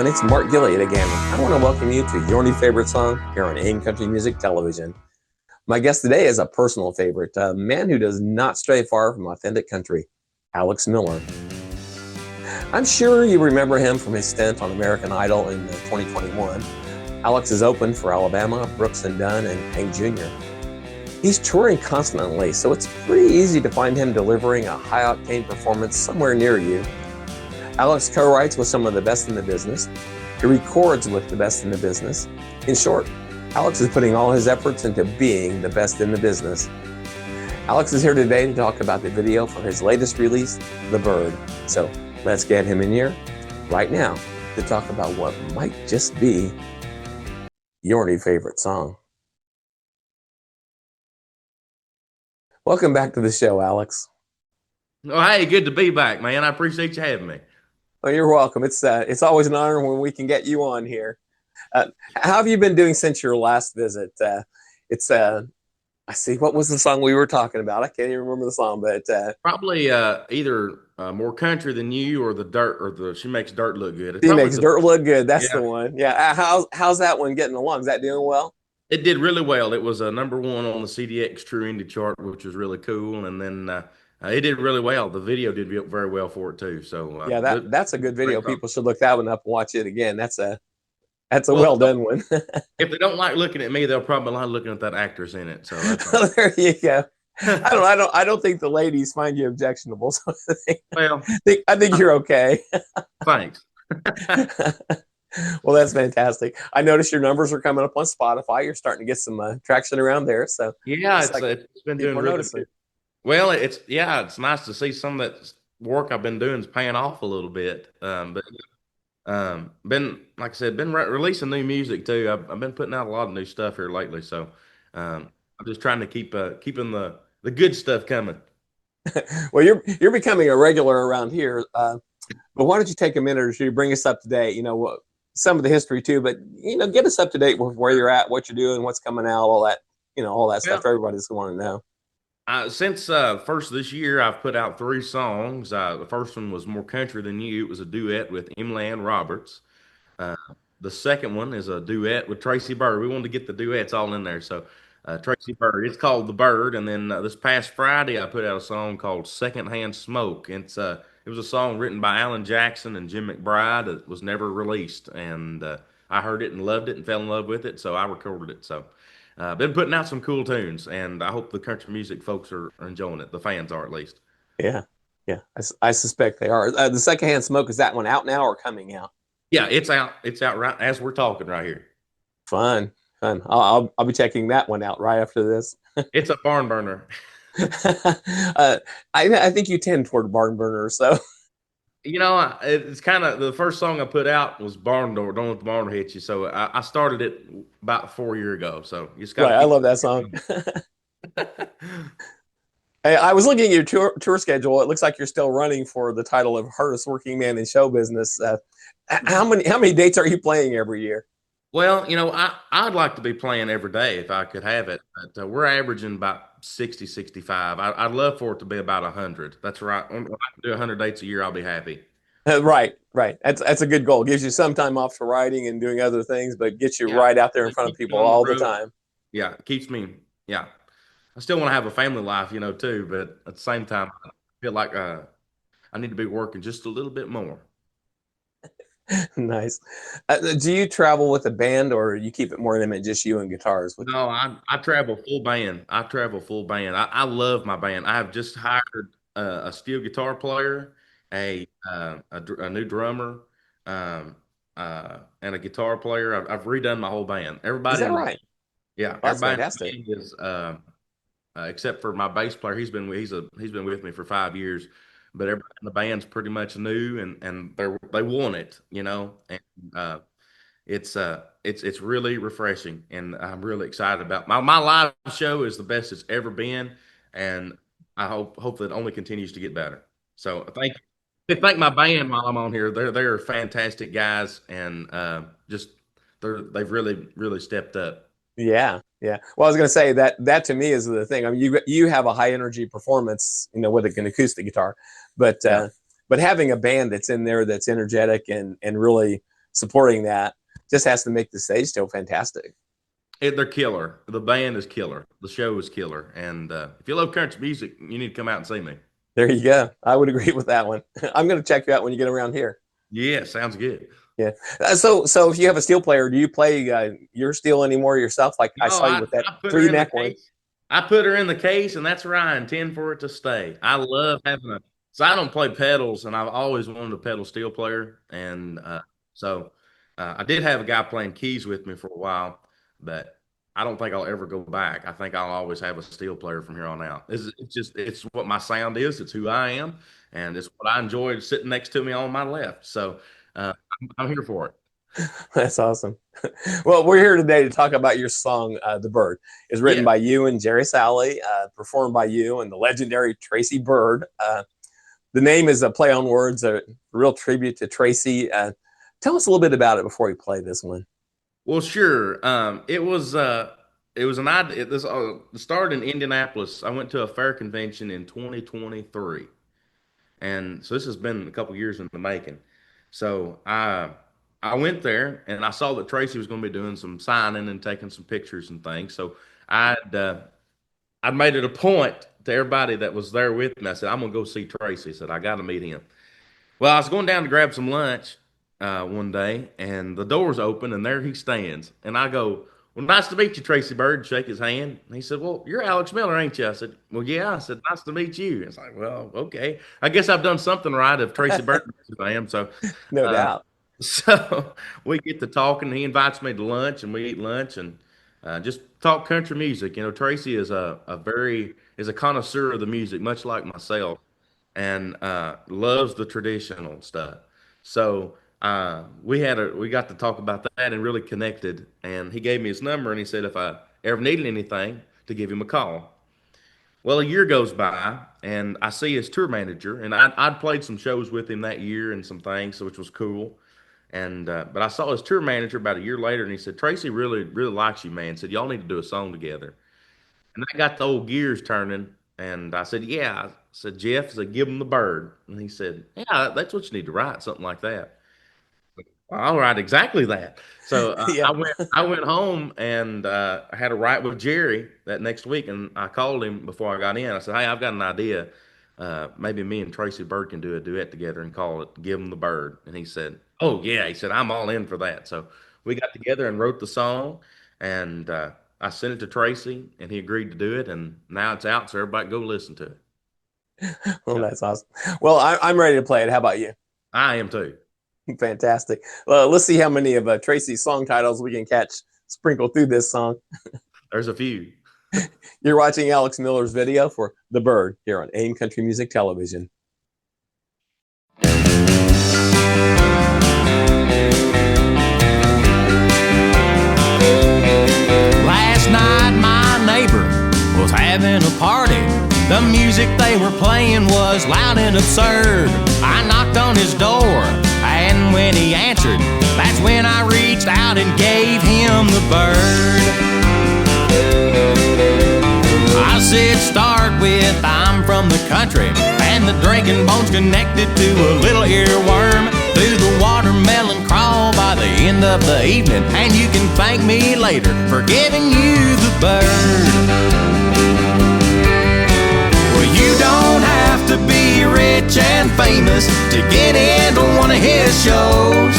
everyone, it's Mark Gilliard again. I want to welcome you to your new favorite song here on In Country Music Television. My guest today is a personal favorite, a man who does not stray far from authentic country, Alex Miller. I'm sure you remember him from his stint on American Idol in 2021. Alex is open for Alabama, Brooks and Dunn, and Hank Jr. He's touring constantly, so it's pretty easy to find him delivering a high-octane performance somewhere near you. Alex co-writes with some of the best in the business. He records with the best in the business. In short, Alex is putting all his efforts into being the best in the business. Alex is here today to talk about the video for his latest release, The Byrd. So let's get him in here right now to talk about what might just be your new favorite song. Welcome back to the show, Alex. Oh, hey, good to be back, man. I appreciate you having me. Oh, you're welcome. It's always an honor when we can get you on here. How have you been doing since your last visit? I see. What was the song we were talking about? I can't even remember the song, but Probably either More Country Than You or the Dirt or the She Makes Dirt Look Good. She Makes Dirt Look Good. That's yeah. the one. Yeah. How's that one getting along? Is that doing well? It did really well. It was a #1 on the CDX True Indie chart, which was really cool. And then it did really well. The video did very well for it too. So yeah, that's a good video. People should look that one up and watch it again. That's a well done one. If they don't like looking at me, they'll probably like looking at that actress in it. So there you go. I don't think the ladies find you objectionable. So I think you're okay. Thanks. Well, that's fantastic. I noticed your numbers are coming up on Spotify. You're starting to get some traction around there. So yeah, it's been doing really good. Well, it's nice to see some of that work I've been doing is paying off a little bit. But been like I said, been releasing new music too. I've been putting out a lot of new stuff here lately. So I'm just trying to keeping the good stuff coming. Well, you're becoming a regular around here. But why don't you take a minute or two to bring us up to date? You know, some of the history too, but get us up to date with where you're at, what you're doing, what's coming out, all that. All that stuff. Everybody's wanting to know. Since first this year, I've put out 3 songs. The first one was More Country Than You. It was a duet with Emily Ann Roberts. The second one is a duet with Tracy Byrd. We wanted to get the duets all in there. So Tracy Byrd, it's called The Byrd. And then this past Friday, I put out a song called Secondhand Smoke. It was a song written by Alan Jackson and Jim McBride. It was never released. And I heard it and loved it and fell in love with it. So I recorded it. So been putting out some cool tunes, and I hope the country music folks are enjoying it. The fans are, at least. Yeah. I suspect they are. The Secondhand Smoke, is that one out now or coming out? Yeah, it's out. It's out right as we're talking right here. Fun. I'll be checking that one out right after this. It's a barn burner. I think you tend toward barn burner, so. It's kind of the first song I put out was Barn Door. Don't let the barn door hit you. So I started it about 4 years ago. So you just got. Right, I love that song. Hey, I was looking at your tour schedule. It looks like you're still running for the title of hardest working man in show business. How many dates are you playing every year? Well, I'd like to be playing every day if I could have it. But we're averaging about 60, 65. I'd love for it to be about 100. That's right. When I can do 100 dates a year, I'll be happy. Right. That's a good goal. Gives you some time off for writing and doing other things, but gets you right out there in front of people all the time. Yeah, it keeps me. Yeah, I still want to have a family life, too. But at the same time, I feel like I need to be working just a little bit more. Nice. Do you travel with a band, or you keep it more intimate, just you and guitars? No, I travel full band. I love my band. I have just hired a steel guitar player, a new drummer, and a guitar player. I've redone my whole band. Everybody. Is that right? Yeah, that's fantastic. Is except for my bass player. He's been with me for 5 years. But everybody in the band's pretty much new, and they want it, and it's really refreshing, and I'm really excited about my live show is the best it's ever been, and I hope that it only continues to get better. So thank my band while I'm on here. They're fantastic guys, and they've really stepped up. Yeah. Well, I was going to say that to me is the thing. I mean, you have a high energy performance, with an acoustic guitar, but having a band that's in there that's energetic and really supporting that just has to make the stage show fantastic. They're killer. The band is killer. The show is killer. And if you love country music, you need to come out and see me. There you go. I would agree with that one. I'm going to check you out when you get around here. Yeah, sounds good. Yeah. So if you have a steel player, do you play your steel anymore yourself? Like I saw you with that 3-neck one. I put her in the case, and that's where I intend for it to stay. I love having a. So I don't play pedals, and I've always wanted a pedal steel player, and so I did have a guy playing keys with me for a while, but I don't think I'll ever go back. I think I'll always have a steel player from here on out. It's what my sound is. It's who I am, and it's what I enjoy sitting next to me on my left. So I'm here for it. That's awesome. Well, we're here today to talk about your song, "The Byrd." It's written by you and Jerry Salley, performed by you and the legendary Tracy Byrd. The name is a play on words, a real tribute to Tracy. Tell us a little bit about it before we play this one. Well, sure. It was an idea. This started in Indianapolis. I went to a fair convention in 2023, and so this has been a couple years in the making. So I went there and I saw that Tracy was going to be doing some signing and taking some pictures and things. So I'd made it a point to everybody that was there with me. I said, I'm going to go see Tracy. I said, I got to meet him. Well, I was going down to grab some lunch one day, and the door's open, and there he stands. And I go, well, nice to meet you, Tracy Byrd, shake his hand. And he said, well, you're Alex Miller, ain't you? I said, well, yeah. I said, nice to meet you. It's like, well, okay. I guess I've done something right if Tracy Byrd knows who I am. So, no doubt. So we get to talking. He invites me to lunch, and we eat lunch and just talk country music. You know, Tracy is a connoisseur of the music, much like myself, and loves the traditional stuff. So we got to talk about that and really connected. And he gave me his number, and he said if I ever needed anything to give him a call. Well, a year goes by, and I see his tour manager, and I'd played some shows with him that year and some things, which was cool. And but I saw his tour manager about a year later, and he said, Tracy really, really likes you, man. Said, y'all need to do a song together. And that got the old gears turning. And I said, yeah. I said, Jeff, I said, give him the Byrd. And he said, yeah, that's what you need to write, something like that. Well, I'll write exactly that. So Yeah. I went home and I had a write with Jerry that next week. And I called him before I got in. I said, hey, I've got an idea. Maybe me and Tracy Byrd can do a duet together and call it Give Him the Byrd. And he said, oh, yeah. He said, I'm all in for that. So we got together and wrote the song, and I sent it to Tracy, and he agreed to do it. And now it's out, so everybody go listen to it. Well, that's awesome. Well, I'm ready to play it. How about you? I am too. Fantastic. Well, let's see how many of Tracy's song titles we can catch sprinkled through this song. There's a few. You're watching Alex Miller's video for The Byrd here on AIM Country Music Television. Last night my neighbor was having a party. The music they were playing was loud and absurd. I knocked on his door, and when he answered, that's when I reached out and gave him the Byrd. I said, start with I'm from the country, and the drinking bone's connected to a little earworm. Through the watermelon crawl by the end of the evening, and you can thank me later for giving you the Byrd. Well, you don't have to be rich and famous to get into one of his shows.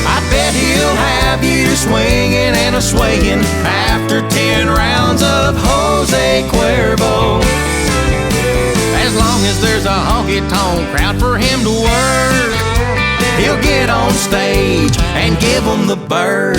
I bet he'll have you swinging and a-swaying after 10 rounds of Jose Cuervo. As long as there's a honky-tonk crowd for him to work, he'll get on stage and give them the Byrd.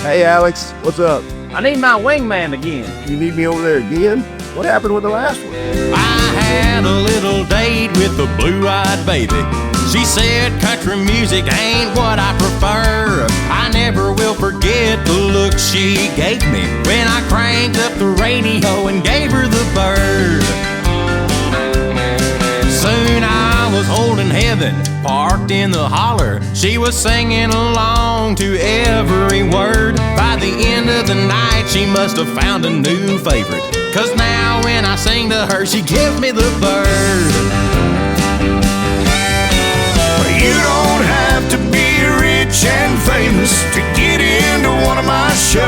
Hey Alex, what's up? I need my wingman again. You need me over there again? What happened with the last one? I had a little date with a blue-eyed baby. She said country music ain't what I prefer. I never will forget the look she gave me when I cranked up the radio and gave her the Byrd. Soon I was holding heaven, parked in the holler. She was singing along to every word. By the end of the night, she must have found a new favorite, 'cause now when I sing to her, she gives me the Byrd. You don't have to be rich rich and famous to get into one of my shows.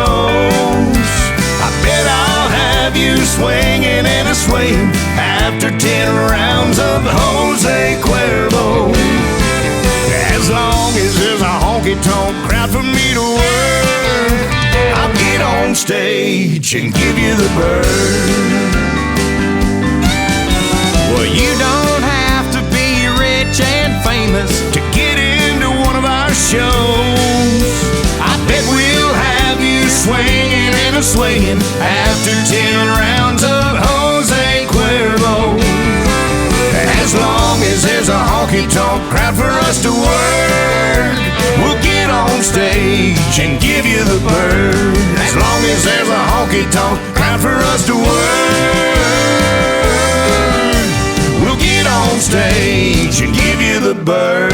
I bet I'll have you swinging and a swaying after 10 rounds of Jose Cuervo. As long as there's a honky-tonk crowd for me to work, I'll get on stage and give you the bird. Well, you don't have to be rich and famous to get into one of our shows. I bet we'll have you swinging and a swaying after 10 rounds of Jose Cuervo. As long as there's a honky-tonk crowd for us to work, we'll get on stage and give you the bird. As long as there's a honky-tonk crowd for us to work, we'll get on stage and give you the bird.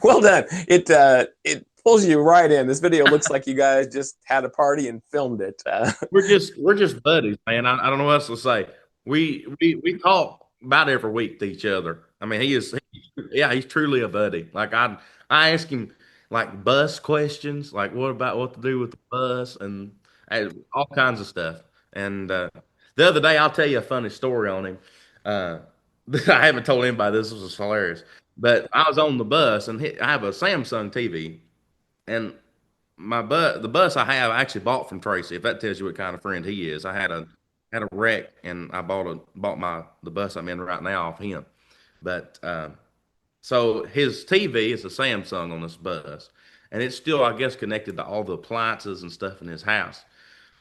Well done. It pulls you right in. This video looks like you guys just had a party and filmed it. We're just buddies, man. I don't know what else to say. We talk about every week to each other. I mean, he's truly a buddy. Like I ask him like bus questions, like what about what to do with the bus and all kinds of stuff. And the other day, I'll tell you a funny story on him. Uh, I haven't told anybody this. This was hilarious. But I was on the bus, and I have a Samsung TV, and the bus I have I actually bought from Tracy. If that tells you what kind of friend he is, I had a wreck, and I bought the bus I'm in right now off him. But so his TV is a Samsung on this bus, and it's still I guess connected to all the appliances and stuff in his house.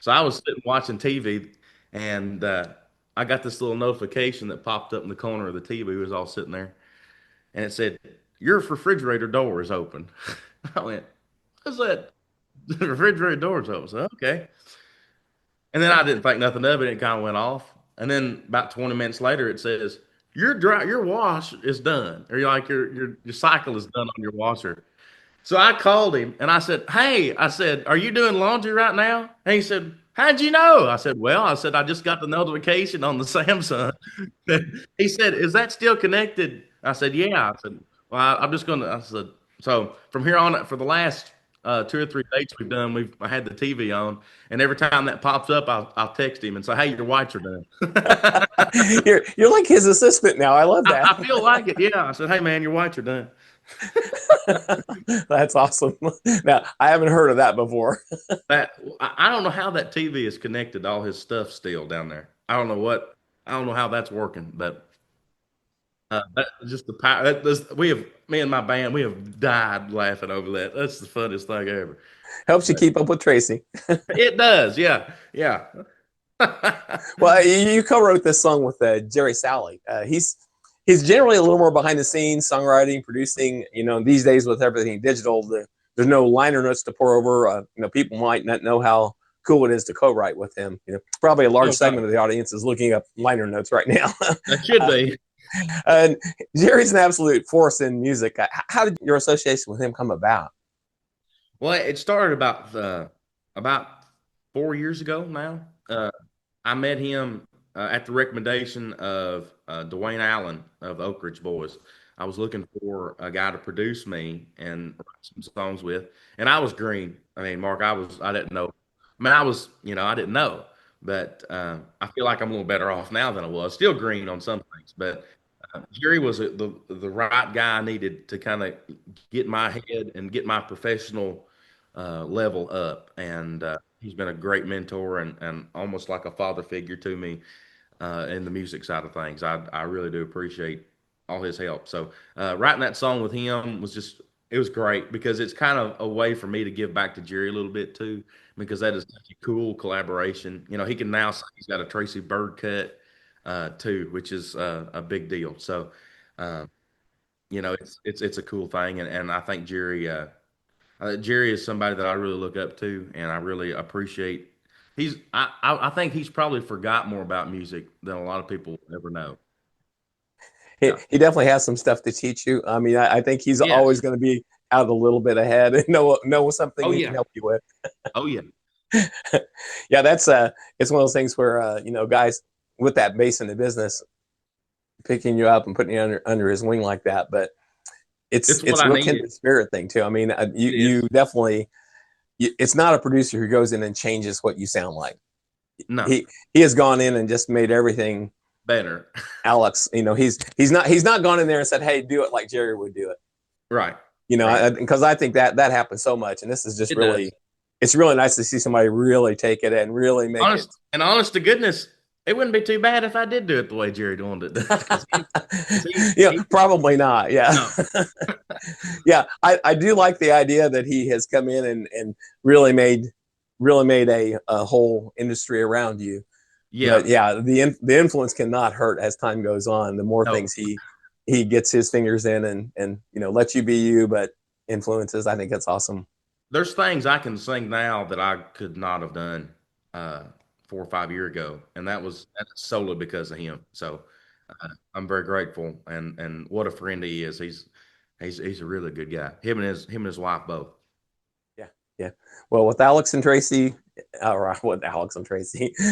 So I was sitting watching TV, and I got this little notification that popped up in the corner of the TV. We was all sitting there, and it said, "Your refrigerator door is open." I went, "What's that?" The refrigerator door is open. So, okay. And then I didn't think nothing of it. It kind of went off. And then about 20 minutes later, it says, your wash is done. Or you're like, your cycle is done on your washer. So I called him and I said, "Hey," I said, "are you doing laundry right now?" And he said, "How'd you know?" I said, "Well," I said, "I just got the notification on the Samsung." He said, "Is that still connected?" I said, "Yeah." I said, "Well, I'm just going to," I said, "So from here on, for the last 2 or 3 dates we've done, I had the TV on, and every time that pops up, I'll text him and say, 'Hey, your whites are done.'" You're like his assistant now. I love that. I feel like it. Yeah. I said, "Hey, man, your whites are done." That's awesome. Now, I haven't heard of that before. I don't know how that TV is connected to all his stuff still down there. I don't know how that's working, but that just the power. Me and my band, we have died laughing over that. That's the funniest thing ever. Helps you keep up with Tracy. It does, yeah, yeah. Well, you co-wrote this song with Jerry Salley. He's generally a little more behind the scenes, songwriting, producing. You know, these days with everything digital, there's no liner notes to pour over. People might not know how cool it is to co-write with him. Probably a large segment of the audience is looking up liner notes right now. That should be. And Jerry's an absolute force in music. How did your association with him come about? Well, it started about 4 years ago now. I met him at the recommendation of Dwayne Allen of the Oak Ridge Boys. I was looking for a guy to produce me and write some songs with, and I was green. I mean, Mark, I didn't know. I mean, I didn't know, but I feel like I'm a little better off now than I was. Still green on some things, but Jerry was the right guy I needed to kind of get my head and get my professional level up. And he's been a great mentor and almost like a father figure to me in the music side of things. I really do appreciate all his help. So writing that song with him it was great because it's kind of a way for me to give back to Jerry a little bit too, because that is such a cool collaboration. He can now say he's got a Tracy Byrd cut too, which is a big deal. So, it's a cool thing, and I think Jerry is somebody that I really look up to, and I really appreciate. I think he's probably forgot more about music than a lot of people ever know. he definitely has some stuff to teach you. I mean, I think he's Yes. always going to be out a little bit ahead and know something Oh, he yeah. can help you with. Oh yeah. Yeah, that's it's one of those things where guys with that base in the business picking you up and putting you under his wing like that, but It's what it's a I real needed. kindred spirit thing too. I mean, It you is. definitely it's not a producer who goes in and changes what you sound like. No, He has gone in and just made everything better. Alex. He's not gone in there and said, "Hey, do it like Jerry would do it." Right. Because I think that happens so much, and this is just It really does. it's really nice to see somebody really take it and really make Honest to goodness, it wouldn't be too bad if I did do it the way Jerry wanted it. 'Cause probably not. Yeah. No. Yeah. I do like the idea that he has come in and really made a whole industry around you. Yeah. But yeah, the influence cannot hurt as time goes on. The more No. things he gets his fingers in and lets you be you, but influences, I think that's awesome. There's things I can sing now that I could not have done 4 or 5 years ago, and that's solely because of him. So I'm very grateful, and what a friend he is. He's a really good guy. Him and his wife both. Yeah. Well, with Alex and Tracy,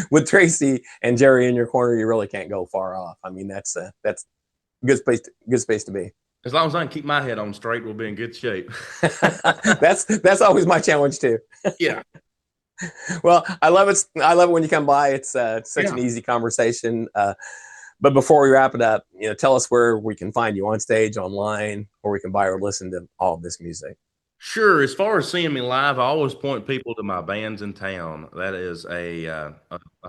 with Tracy and Jerry in your corner, you really can't go far off. I mean, that's good space to be. As long as I can keep my head on straight, we'll be in good shape. That's always my challenge too. Yeah. Well, I love it. I love it when you come by. It's such an easy conversation. But before we wrap it up, tell us where we can find you on stage, online, or we can buy or listen to all of this music. Sure. As far as seeing me live, I always point people to my bands in town. That is a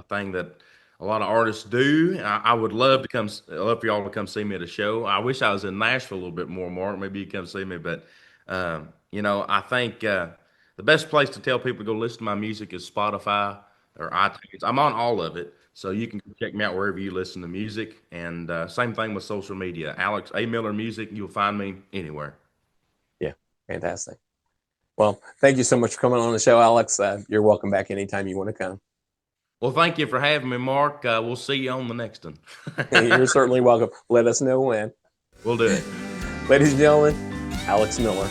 thing that a lot of artists do. I would love for y'all to come see me at a show. I wish I was in Nashville a little bit more, Mark. Maybe you come see me. But, I think the best place to tell people to go listen to my music is Spotify or iTunes. I'm on all of it. So you can check me out wherever you listen to music. And same thing with social media. Alex A. Miller Music, you'll find me anywhere. Yeah, fantastic. Well, thank you so much for coming on the show, Alex. You're welcome back anytime you want to come. Well, thank you for having me, Mark. We'll see you on the next one. You're certainly welcome. Let us know when. We'll do it. Ladies and gentlemen, Alex Miller.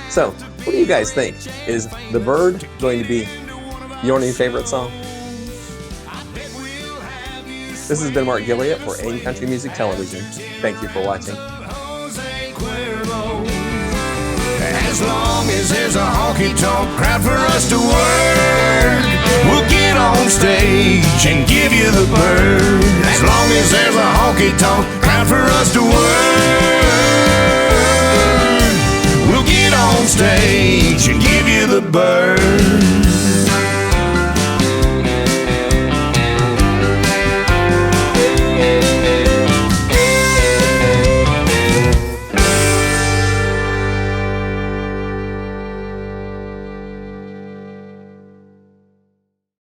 So, what do you guys think? Is the Byrd going to be your new favorite song? This has been Mark Gilliott for AIM Country Music Television. Thank you for watching. As long as there's a honky-tonk crowd for us to work, we'll get on stage and give you the bird. As long as there's a honky-tonk crowd for us to work, we'll get on stage and give you the bird.